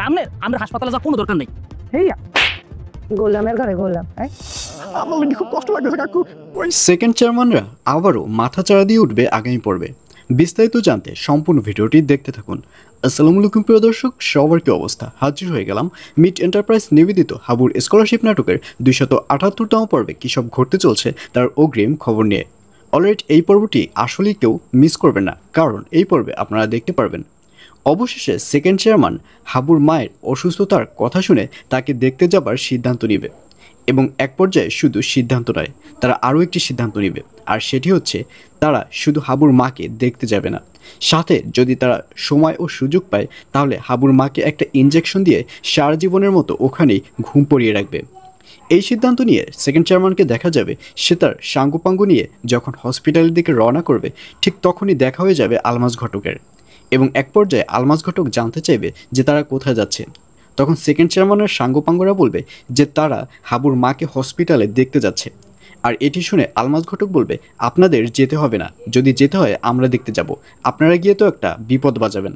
আমনে আমরা হাসপাতালে যাওয়ার কোনো দরকার নেই। এই গোলামের ঘরে গোলাম আমার লাগে খুব কষ্ট লাগতেছে কাকু। সেকেন্ড চেয়ারম্যানরা আবারও মাথাচাড়া দিয়ে উঠবে আগামী পর্বে। বিস্তারিত জানতে সম্পূর্ণ ভিডিওটি দেখতে থাকুন। আসসালামু আলাইকুম প্রিয় দর্শক, সবার কি অবস্থা? হাজির হয়ে গেলাম মিট এন্টারপ্রাইজ নিবেদিত হাবুর স্কলারশিপ নাটকের 278তম পর্বে কী সব ঘটতে চলছে তার অগ্রিম খবর নিয়ে। অলরেডি এই পর্বটি আসলেই কেউ মিস করবেন না, কারণ এই পর্বে আপনারা দেখতে পারবেন অবশেষে সেকেন্ড চেয়ারম্যান হাবুর মায়ের অসুস্থতার কথা শুনে তাকে দেখতে যাবার সিদ্ধান্ত নেবে। এবং এক পর্যায়ে শুধু সিদ্ধান্ত নয়, তারা আরও একটি সিদ্ধান্ত নেবে, আর সেটি হচ্ছে তারা শুধু হাবুর মাকে দেখতে যাবে না, সাথে যদি তারা সময় ও সুযোগ পায় তাহলে হাবুর মাকে একটা ইনজেকশন দিয়ে সারা জীবনের মতো ওখানেই ঘুম পড়িয়ে রাখবে। এই সিদ্ধান্ত নিয়ে সেকেন্ড চেয়ারম্যানকে দেখা যাবে সে তার সাঙ্গুপাঙ্গু নিয়ে যখন হসপিটালের দিকে রওনা করবে, ঠিক তখনই দেখা হয়ে যাবে আলমাজ ঘটকের। এবং এক পর্যায়ে আলমাজ ঘটক জানতে চাইবে যে তারা কোথায় যাচ্ছে। তখন সেকেন্ড চেয়ারম্যানের সাঙ্গপাঙ্গরা বলবে যে তারা হাবুর মাকে হসপিটালে দেখতে যাচ্ছে। আর এটি শুনে আলমাজ ঘটক বলবে, আপনাদের যেতে হবে না, যদি যেতে হয় আমরা দেখতে যাব, আপনারা গিয়ে তো একটা বিপদ বাজাবেন।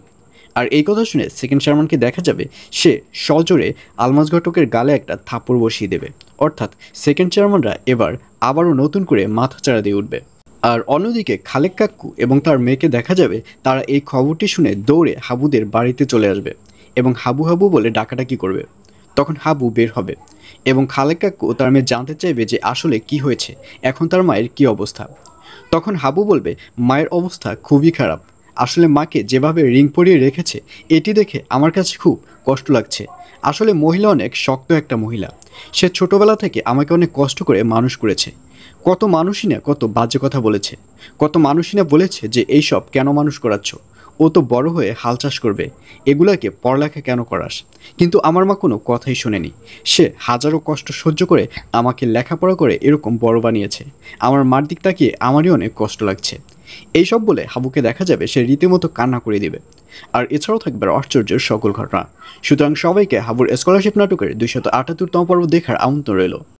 আর এই কথা শুনে সেকেন্ড চেয়ারম্যানকে দেখা যাবে সে সজোরে আলমাজ ঘটকের গালে একটা থাপ্পড় বসিয়ে দেবে। অর্থাৎ সেকেন্ড চেয়ারম্যানরা এবার আবারও নতুন করে মাথাচাড়া দিয়ে উঠবে। আর অন্যদিকে খালেক কাক্কু এবং তার মেয়েকে দেখা যাবে তারা এই খবরটি শুনে দৌড়ে হাবুদের বাড়িতে চলে আসবে এবং হাবু হাবু বলে ডাকাডাকি করবে। তখন হাবু বের হবে এবং খালেক কাক্কু তার মেয়ে জানতে চাইবে যে আসলে কি হয়েছে, এখন তার মায়ের কি অবস্থা। তখন হাবু বলবে মায়ের অবস্থা খুবই খারাপ, আসলে মাকে যেভাবে রিং পরিয়ে রেখেছে এটি দেখে আমার কাছে খুব কষ্ট লাগছে। আসলে মহিলা অনেক শক্ত একটা মহিলা, সে ছোটোবেলা থেকে আমাকে অনেক কষ্ট করে মানুষ করেছে। কত মানুষই না কত বাজে কথা বলেছে, কত মানুষই না বলেছে যে এইসব কেন মানুষ করাচ্ছ, ও তো বড় হয়ে হাল চাষ করবে, এগুলাকে পড়ালেখা কেন করাস। কিন্তু আমার মা কোনো কথাই শোনেনি, সে হাজারো কষ্ট সহ্য করে আমাকে লেখাপড়া করে এরকম বড় বানিয়েছে। আমার মার দিক তাকিয়ে আমারই অনেক কষ্ট লাগছে। এইসব বলে হাবুকে দেখা যাবে সে রীতিমতো কান্না করে দিবে। আর এছাড়াও থাকবে আশ্চর্যের সকল ঘটনা। সুতরাং সবাইকে হাবুর স্কলারশিপ নাটকের 278তম পর্ব দেখার আমন্ত্রণ রইল।